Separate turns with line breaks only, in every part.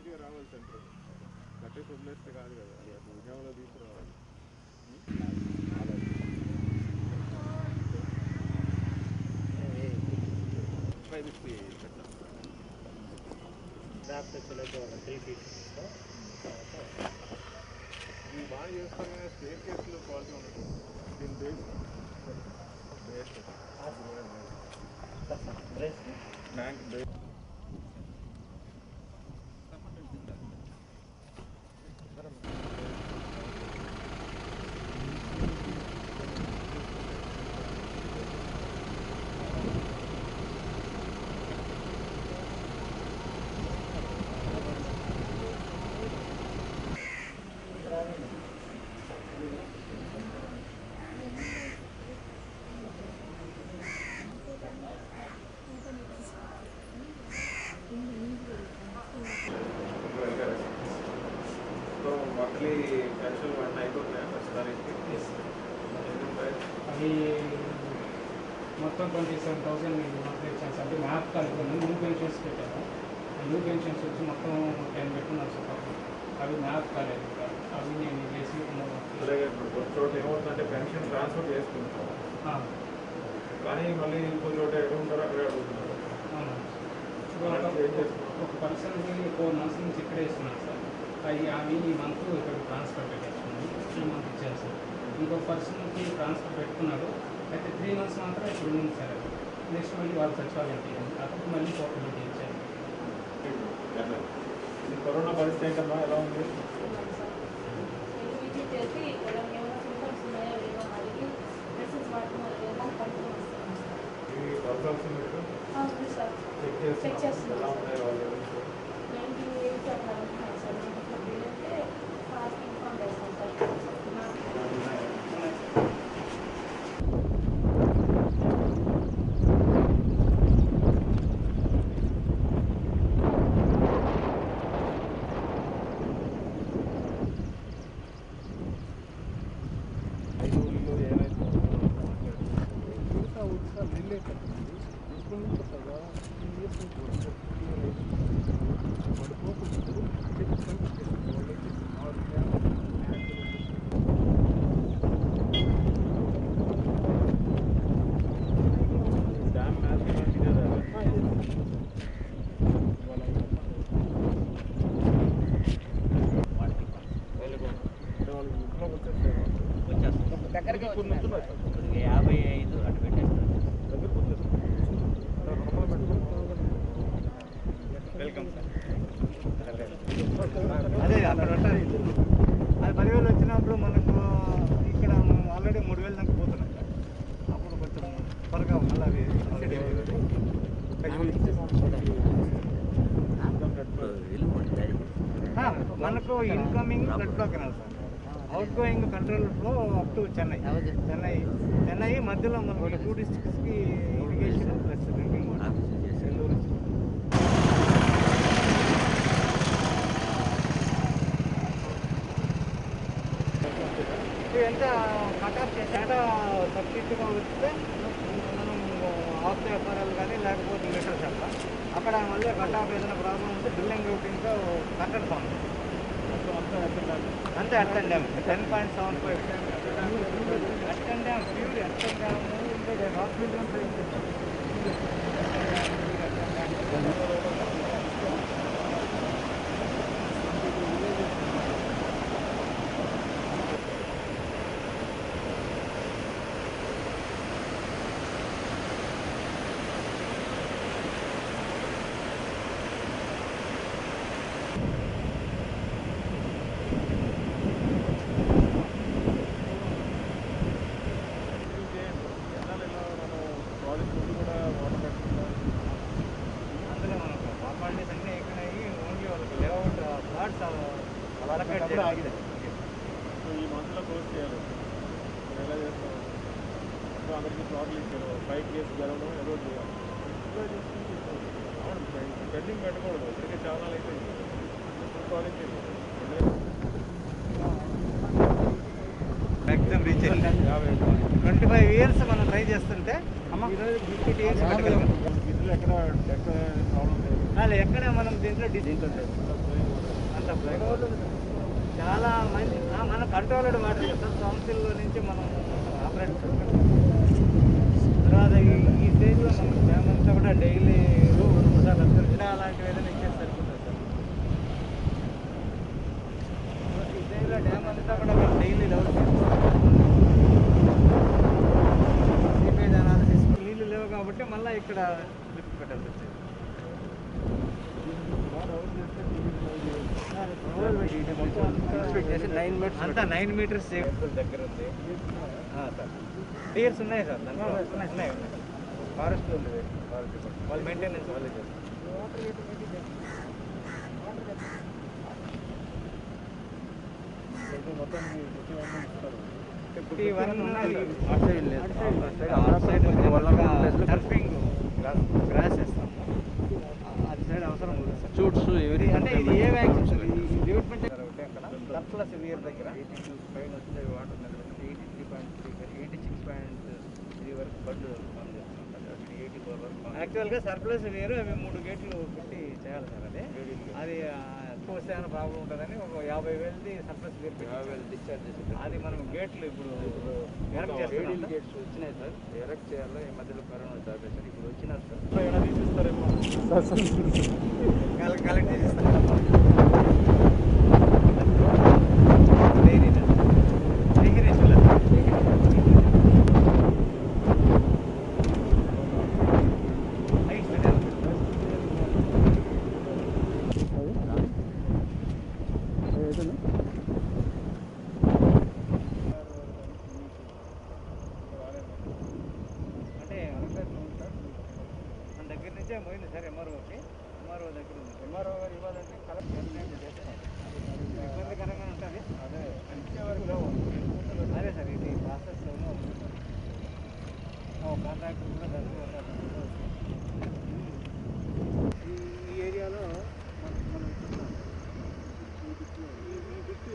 ఇమీడియట్గా రావాలి సెంటర్ కట్టేసి వదిలేస్తే కాదు కదా అది ఉద్యమంలో తీసుకురావాలి. ఇవి బాగా చేస్తారు కానీ స్టేట్ కేసులో క్వాలిటీ ఉండదు. దీని bank base monthly pension one అయిపోతున్నాయి ప్రస్తుతానికి.
అవి మొత్తం 27,000 మంత్లీ ఇచ్చాను అంటే మ్యాప్ కలుపుకున్నాను. న్యూ పెన్షన్స్ పెట్టాను. న్యూ పెన్షన్స్ వచ్చి మొత్తం 10 పెట్టున్నాను సార్. అవి మ్యాప్ కాలేదు. అవి నేను చేసి
అలాగే ఇప్పుడు చోట ఏమవుతుందంటే పెన్షన్ ట్రాన్స్ఫర్ చేసుకుంటాం కానీ మళ్ళీ ఇంకో చోట ఎక్కడ ఉంటారో అక్కడే అడుగుతున్నారు.
ఒక పర్సన్కి 4 months నుంచి ఇక్కడే ఇస్తున్నాను సార్. అవి ఈ మంత్ ఇక్కడ ట్రాన్స్ఫర్ పెట్టేసుకున్నాను. ఈ మంత్ ఇచ్చాను సార్. ఇంకో పర్సన్కి ట్రాన్స్ఫర్ పెట్టుకున్నారు. అయితే 3 months మాత్రం ఇప్పుడు ఉంది సార్. నెక్స్ట్ మళ్ళీ వాళ్ళు సచివాలయం తీయాలి. అప్పుడు మళ్ళీ పోర్టబిలిటీ ఇచ్చారు.
కరోనా పరిస్థితి ఏంటమ్మా ఎలా ఉంది? చెక్ చేస్తున్నారు ఎలా ఉన్నాయి వాళ్ళు?
దగ్గరికి 55 అటు పెట్టేస్తారు.
Welcome sir.
అదే అక్కడ ఉంటుంది. అది 10,000 వచ్చినప్పుడు మనకు ఇక్కడ ఆల్రెడీ 3,000 దాకా పోతున్నాం. అప్పుడు కొంచెం త్వరగా మళ్ళీ మనకు ఇన్కమింగ్ బ్లడ్ బ్లాక్ అన్నారు sir. Outgoing control flow up to Chennai మధ్యలో మనకి 2 districtsకి irrigation plus drinking water Nellore. ఎంత కటాఫ్ డేటా సబ్స్టిట్యూట్గా వస్తే మనం ఆఫ్ ఎఫ్ఆర్ఎల్ కానీ లేకపోతే మీటర్స్ అక్కడ మళ్ళీ కటాఫ్ ఏదైనా ప్రాబ్లం ఉంటే డ్రిల్లింగ్ రూటింగ్తో కట్టెడ్ ఫామ్ అంతే అర్థం డ్యామ్ 10.75 అర్థం డ్యామ్ ప్యూర్ అర్థం డ్యామ్ హాస్పిటల్
ఆಗಿದೆ. ఈ మంత్లో క్లోజ్ చేయాలి. ఎలా చేస్తాం? అందరికీ ప్లాట్లు ఇచ్చారు. 5 కేసు జరగడం ఏదో చేయాలి. అవును పెండింగ్ పెట్టకూడదు. ఇప్పటికే చాలా అయిపోయింది. కాలేజ్
మ్యాక్సిమం రీచ్ 25 years మనం ట్రై చేస్తుంటే 50 years
ఎక్కడ ప్రాబ్లం లేదు.
అలా ఎక్కడ మనం దీంట్లో అంత చాలా మంది మన కంట్రోల్డ్ వాటర్ కదా సోమశిల్లో నుంచి మనం ఆపరేట్ తర్వాత ఈ స్టేజ్లో మనం డ్యామ్ అంతా కూడా డైలీ అలాంటివి ఏదైనా ఇచ్చేసి సరిపోతుంది సార్ ఈ స్టేజ్లో డ్యామ్ అంతా కూడా మనం డైలీ డెవలప్ సీపేజ్ అనాలిసిస్ నీళ్ళు లేవు కాబట్టి మళ్ళీ ఇక్కడ లిఫ్ట్ పెట్టాల్సి వచ్చింది అంతా 9 మీటర్స్ దగ్గర ఉంది సార్ డియర్స్ ఉన్నాయి సార్ దాంట్లో ఉన్నాయి ఫారెస్ట్ ఉంది వాళ్ళు మెయింటెనెన్స్ వాళ్ళే చేస్తారు
మొత్తం
51 సర్ఫింగ్ గ్రాస్ వేస్తాము అది సైడ్ అవసరం లేదు సార్
చూడ్స్
అంటే ఇది ఏ వ్యాక్సిన్ సార్ ఈ డెవలప్మెంట్ అక్కడ సర్ప్లస్ ఇయర్ దగ్గర 82 పైన వస్తే వాటర్ 86.3 వరకు బడ్డు యాక్చువల్గా సర్ప్లస్ వేరు అవి 3 గేట్లు పెట్టి చేయాలి సార్ అది పోస్తే ఏమైనా ప్రాబ్లం ఉంటుందని ఒక 50,000ది సర్ప్లస్ వేరు 50,000 డిశ్చార్జ్ చేసి అది మనం గేట్లు ఇప్పుడు ఎరెక్ట్ చేస్తున్నాం గేట్స్ వచ్చినాయి సార్ ఎరెక్ట్ చేయాలి ఈ మధ్యలో కరోనా స్టార్ట్ సార్ ఇప్పుడు వచ్చినారు సార్
ఎలా తీసిస్తారేమో
కలెక్ట్ చేసేస్తారు పోయింది సార్ ఎంఆర్ఓకి ఎంఆర్ఓ దగ్గర ఉంది ఎంఆర్ఓ గారు ఇవ్వాలంటే కరెక్ట్ ఇబ్బందికరంగా ఉంటుంది అదే అదే సార్ ఇది ప్రాసెస్ కాంట్రాక్ట్ కూడా దానికి ఈ ఏరియాలో మనం ఈ బిట్టు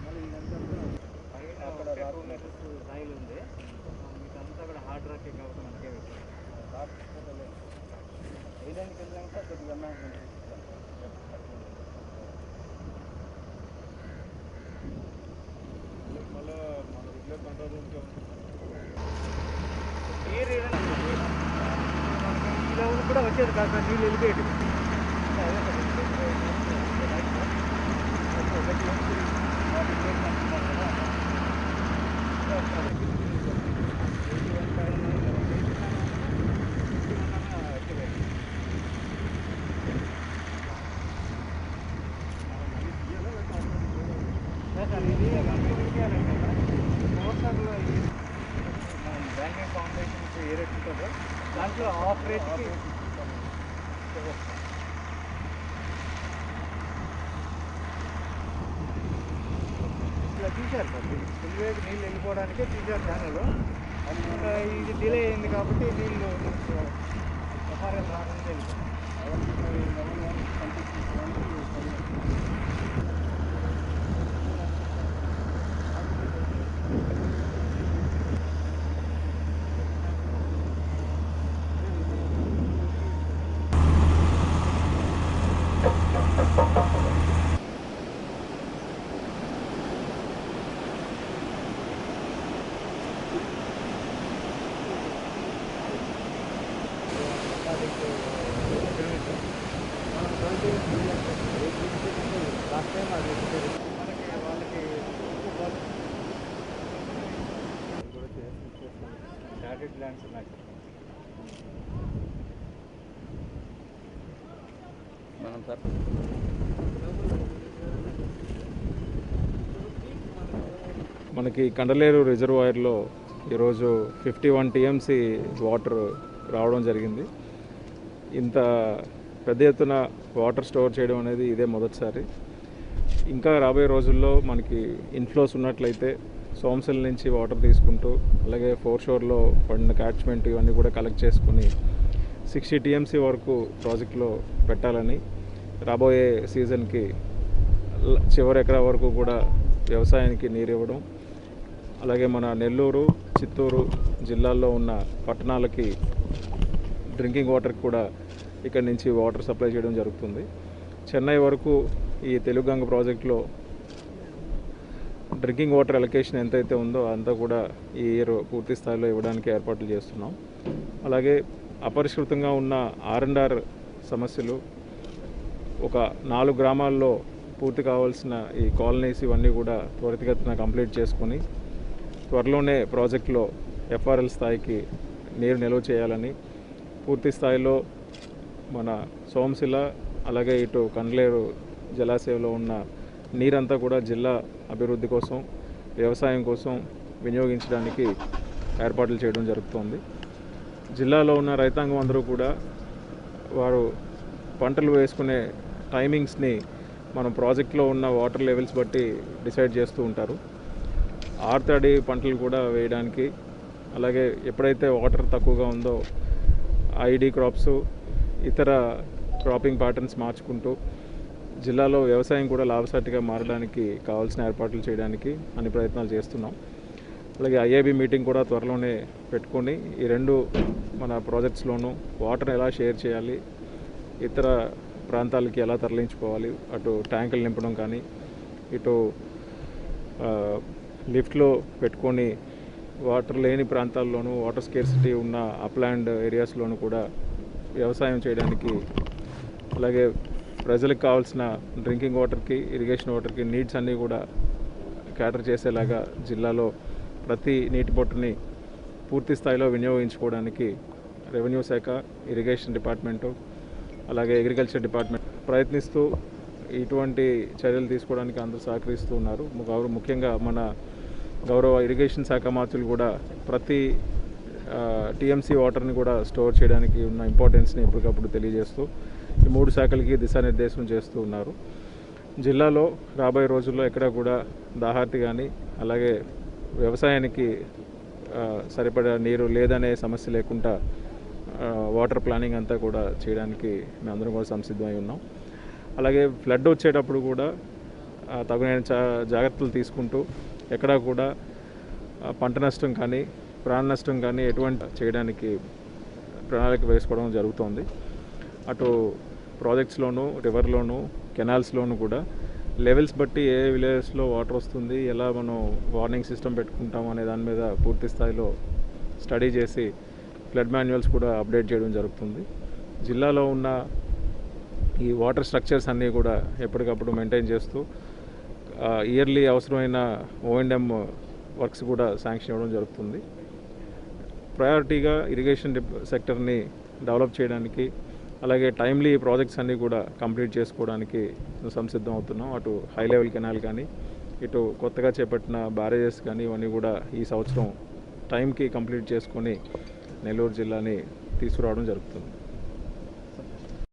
మళ్ళీ ఇదంతా కూడా అక్కడ 2 మీటర్స్ సాయిల్ ఉంది ఇదంతా కూడా హార్డ్ రాకే కాబట్టి మనకే ఐదానికి వెళ్ళాక కొద్దిగా
మళ్ళీ మన రెగ్యులర్ కంట్రోల్ రూమ్కే
ఈ లెవెల్ కూడా వచ్చేది కాదు సార్ నీళ్ళు వెళ్ళిపోయేది ఇది మోటార్లో బ్యాంకింగ్ ఫౌండేషన్స్ ఏ రేట్ ఉంటుందో దాంట్లో ఆఫ్ రేట్కి ఇట్లా తీశారు సార్ ఫుల్వేకి నీళ్ళు వెళ్ళిపోవడానికే తీశారు ఛానల్ ఇంకా ఇది డిలే అయింది కాబట్టి నీళ్ళు ఎఫ్ఆర్ఎల్ రాకుండా వెళ్ళిపోయింది లాస్ట్ టైం అది మనకి వాళ్ళకి స్టార్టెడ్ ల్యాండ్స్ ఉన్నాయి
మనం సార్
మనకి కండలేరు రిజర్వాయర్లో ఈరోజు 51 టీఎంసీ వాటర్ రావడం జరిగింది. ఇంత పెద్ద ఎత్తున వాటర్ స్టోర్ చేయడం అనేది ఇదే మొదటిసారి. ఇంకా రాబోయే రోజుల్లో మనకి ఇన్ఫ్లోస్ ఉన్నట్లయితే సోమశిల నుంచి వాటర్ తీసుకుంటూ అలాగే ఫోర్ షోర్లో పడిన క్యాచ్మెంట్ ఇవన్నీ కూడా కలెక్ట్ చేసుకుని 60 టీఎంసీ వరకు ప్రాజెక్టులో పెట్టాలని రాబోయే సీజన్కి చివరి ఎకరా వరకు కూడా వ్యవసాయానికి నీరు ఇవ్వడం, అలాగే మన నెల్లూరు, చిత్తూరు జిల్లాల్లో ఉన్న పట్టణాలకి డ్రింకింగ్ వాటర్కి కూడా ఇక్కడి నుంచి వాటర్ సప్లై చేయడం జరుగుతుంది. చెన్నై వరకు ఈ తెలుగుగంగ ప్రాజెక్టులో డ్రింకింగ్ వాటర్ అలొకేషన్ ఎంతైతే ఉందో అంతా కూడా ఈ ఇయర్ పూర్తి స్థాయిలో ఇవ్వడానికి ఏర్పాట్లు చేస్తున్నాం. అలాగే అపరిష్కృతంగా ఉన్న R&R సమస్యలు ఒక 4 గ్రామాల్లో పూర్తి కావాల్సిన ఈ కాలనీస్ ఇవన్నీ కూడా త్వరితగతిన కంప్లీట్ చేసుకొని త్వరలోనే ప్రాజెక్టులో FRL స్థాయికి నీరు నిల్వ చేయాలని పూర్తి స్థాయిలో మన సోమశిల అలాగే ఇటు కండ్లేరు జలాశయంలో ఉన్న నీరంతా కూడా జిల్లా అభివృద్ధి కోసం వ్యవసాయం కోసం వినియోగించడానికి ఏర్పాట్లు చేయడం జరుగుతోంది. జిల్లాలో ఉన్న రైతాంగం అందరూ కూడా వారు పంటలు వేసుకునే టైమింగ్స్ని మనం ప్రాజెక్ట్లో ఉన్న వాటర్ లెవెల్స్ బట్టి డిసైడ్ చేస్తూ ఉంటారు. ఆరుతడి పంటలు కూడా వేయడానికి, అలాగే ఎప్పుడైతే వాటర్ తక్కువగా ఉందో ఐడి క్రాప్స్ ఇతర క్రాపింగ్ ప్యాటర్న్స్ మార్చుకుంటూ జిల్లాలో వ్యవసాయం కూడా లాభసాటిగా మారడానికి కావాల్సిన ఏర్పాట్లు చేయడానికి అన్ని ప్రయత్నాలు చేస్తున్నాం. అలాగే IAB మీటింగ్ కూడా త్వరలోనే పెట్టుకొని ఈ 2 మన ప్రాజెక్ట్స్లోనూ వాటర్ ఎలా షేర్ చేయాలి, ఇతర ప్రాంతాలకి ఎలా తరలించుకోవాలి, అటు ట్యాంకులు నింపడం కానీ ఇటు లిఫ్ట్లో పెట్టుకొని వాటర్ లేని ప్రాంతాల్లోనూ వాటర్ స్కేర్సిటీ ఉన్న అప్లాండ్ ఏరియాస్లోనూ కూడా వ్యవసాయం చేయడానికి, అలాగే ప్రజలకు కావాల్సిన డ్రింకింగ్ వాటర్కి ఇరిగేషన్ వాటర్కి నీడ్స్ అన్నీ కూడా క్యాటర్ చేసేలాగా జిల్లాలో ప్రతి నీటి బొట్టుని పూర్తి స్థాయిలో వినియోగించుకోవడానికి రెవెన్యూ శాఖ, ఇరిగేషన్ డిపార్ట్మెంటు అలాగే అగ్రికల్చర్ డిపార్ట్మెంట్ ప్రయత్నిస్తూ ఇటువంటి చర్యలు తీసుకోవడానికి అందరూ సహకరిస్తూ ఉన్నారు. ముఖ్యంగా మన గౌరవ ఇరిగేషన్ శాఖ మంత్రులు కూడా ప్రతి TMC వాటర్ని కూడా స్టోర్ చేయడానికి ఉన్న ఇంపార్టెన్స్ని ఎప్పటికప్పుడు తెలియజేస్తూ ఈ 3 శాఖలకి దిశానిర్దేశం చేస్తూ ఉన్నారు. జిల్లాలో రాబోయే రోజుల్లో ఎక్కడ కూడా దాహార్తి కానీ అలాగే వ్యవసాయానికి సరిపడా నీరు లేదనే సమస్య లేకుండా వాటర్ ప్లానింగ్ అంతా కూడా చేయడానికి మేమందరం కూడా సంసిద్ధమై ఉన్నాం. అలాగే ఫ్లడ్ వచ్చేటప్పుడు కూడా తగిన జాగ్రత్తలు తీసుకుంటూ ఎక్కడా కూడా పంట నష్టం కానీ ప్రాణ నష్టం కానీ ఎటువంటి చేయడానికి ప్రణాళిక వేసుకోవడం జరుగుతోంది. అటు ప్రాజెక్ట్స్లోనూ, రివర్లోనూ, కెనాల్స్లోనూ కూడా లెవెల్స్ బట్టి ఏ విలేజెస్లో వాటర్ వస్తుంది, ఎలా మనం వార్నింగ్ సిస్టమ్ పెట్టుకుంటాం అనే దాని మీద పూర్తి స్థాయిలో స్టడీ చేసి ఫ్లడ్ మాన్యువల్స్ కూడా అప్డేట్ చేయడం జరుగుతుంది. జిల్లాలో ఉన్న ఈ వాటర్ స్ట్రక్చర్స్ అన్నీ కూడా ఎప్పటికప్పుడు మెయింటైన్ చేస్తూ ఇయర్లీ అవసరమైన O&M వర్క్స్ కూడా శాంక్షన్ ఇవ్వడం జరుగుతుంది. ప్రయారిటీగా ఇరిగేషన్ సెక్టర్ని డెవలప్ చేయడానికి, అలాగే టైమ్లీ ప్రాజెక్ట్స్ అన్నీ కూడా కంప్లీట్ చేసుకోవడానికి సంసిద్ధం అవుతున్నాం. అటు హై లెవెల్ కెనాల్ కానీ ఇటు కొత్తగా చేపట్టిన బ్యారేజెస్ కానీ ఇవన్నీ కూడా ఈ సంవత్సరం టైంకి కంప్లీట్ చేసుకొని నెల్లూరు జిల్లాని తీసుకురావడం జరుగుతుంది.